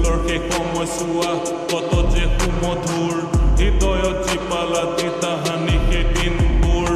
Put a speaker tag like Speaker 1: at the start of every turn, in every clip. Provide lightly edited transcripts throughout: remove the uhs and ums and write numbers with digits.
Speaker 1: স্কুলৰ সেই সময়ছোৱা কত যে সুমধুৰ হৃদয়ত জীপালা দি তাহানি সেই দিনবোৰ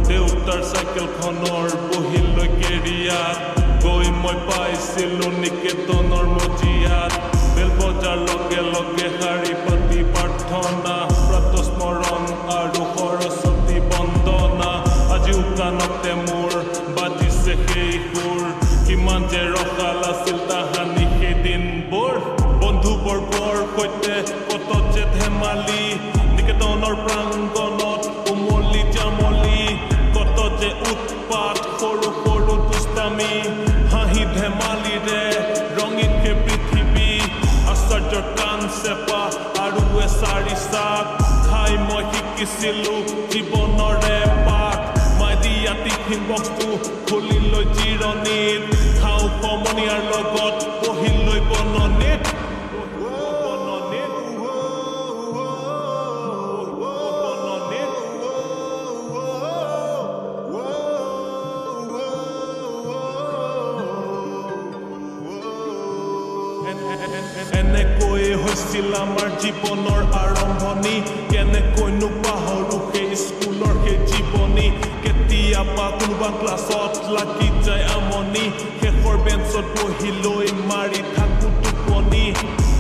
Speaker 1: দেউতাৰ চাইকেলখনৰ বহিলৈ কেৰিয়াত গৈ মই পাইছিলোঁ নিকেতনৰ মজিয়াত বেল বজাৰ লগে লগে শাৰী পাতি প্ৰাৰ্থনা প্ৰাতঃস্মৰণ আৰু সৰস্বতী বন্দনা আজিও কাণতে মোৰ বাজিছে সেই সুৰ কিমান যে ৰসাল আছিল তাহানি সেই দিনবোৰ বন্ধুবৰ্গৰ সৈতে কত যে ধেমালি নিকেতনৰ প্ৰাংগণত উমলি জামলি কত যে উৎপাত সৰু সৰু দুষ্টামি হাঁহি ধেমালিৰে ৰঙীন সেই পৃথিৱী আশ্চৰ্যৰ কাণ চেপা আৰু এচাৰি চাক খাই মই শিকিছিলোঁ জীৱনৰে পাঠ মাই দিয়া টিফিন বক্সটো খুলি লৈ জিৰণিত খাওঁ সমনীয়াৰ লগত বহি লৈ বননিত এনেকৈয়ে হৈছিল আমাৰ জীৱনৰ আৰম্ভণি কেনেকৈনো পাহৰো সেই স্কুলৰ সেই জীৱনী কেতিয়াবা কোনোবা ক্লাছত লাগি যায় আমনি শেষৰ বেঞ্চত বহি লৈ মাৰি থাকো টোপনি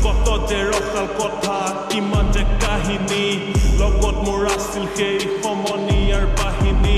Speaker 1: কত যে ৰসাল কথা কিমান যে কাহিনী লগত মোৰ আছিল সেই সমনীয়াৰ বাহিনী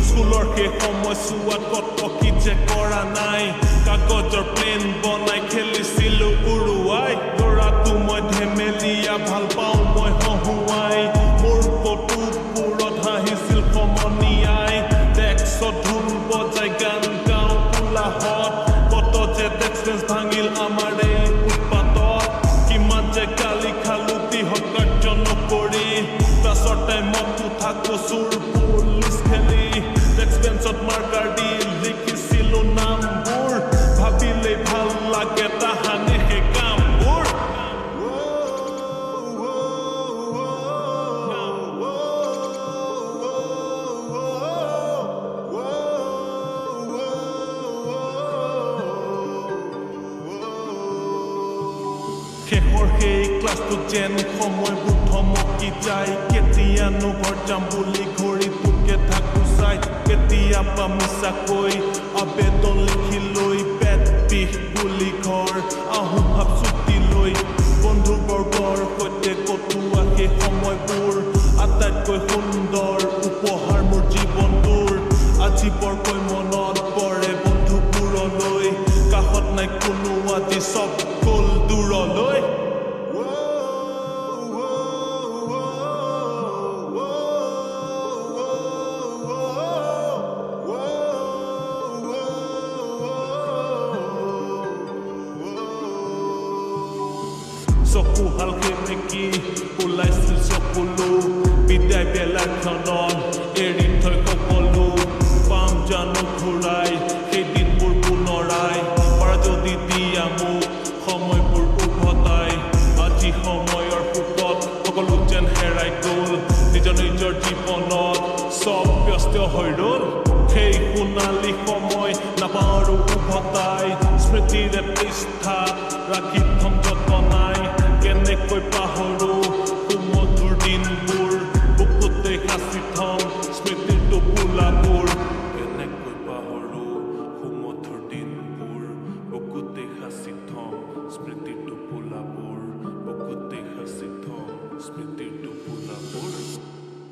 Speaker 1: স্কুলৰ সেই সময়ছোৱাত কত কি যে কৰা নাই কাগজৰ প্লেন বনাই খেলিছিলোঁ উৰুৱাই দৌৰাটো মই ধেমেলীয়া ভাল পাওঁ মই হহুৱাই মোৰ কৌতুকবোৰত হাঁহিছিল সমনীয়াই ডেস্কত ঢোল বজাই গান গাওঁ কোলাহত কত যে ডেস্ক বেঞ্চ ভাঙিল আমাৰ এই উৎপাতত কিমান যে গালি খালো গৃহ কাৰ্য নকৰি ক্লাছৰ টাইমতো থাকো চোৰ পুলিচ খেলি ডেস্ক বেঞ্চত মাৰ্কাৰ দি লিখিছিলোঁ নামবোৰ ভাবিলেই ভাল লাগে তাহানি সেই কামবোৰ শেষৰ সেই ক্লাছটো যেন সময়বোৰ থমকি যায় কেতিয়ানো ঘৰ যাম বুলি ঘড়ীটোকে থাকো চাই কেতিয়াবা মিছাকৈ আবেদন লিখি লৈ পেট বিষ বুলি ঘৰ আহোঁ ভাৱ ছুটি লৈ বন্ধুবৰ্গৰ সৈতে কটোৱা সেই সময়বোৰ আটাইতকৈ সুন্দৰ উপহাৰ মোৰ জীৱনটোৰ আজি বৰকৈ মনত পৰে বন্ধুবোৰলৈ কাষত নাই কোনো আজি চব গ'ল দূৰলৈ চকু হাল সেমেকি ওলাইছিল চকুলো বিদায় বেলাখনত এৰি থৈ সকলো পাম জানো ঘূৰাই সেই দিনবোৰ পুনৰাই পাৰা যদি দিয়া মোক সময়বোৰ উভতাই আজি সময়ৰ সোঁতত সকলো যেন হেৰাই গ'ল নিজৰ নিজৰ জীৱনত চব ব্যস্ত হৈ ৰ'ল সেই সোণালী সময় নাপাওঁ আৰু উভতাই স্মৃতিৰে পৃষ্ঠা ৰাখি থম যতনাই কেনেকৈ পাহৰো সুমধুৰ দিনবোৰ বুকুতে সাঁচি থম স্মৃতিৰ টোপোলাবোৰ কেনেকৈ পাহৰো সুমধুৰ দিনবোৰ বুকুতে সাঁচি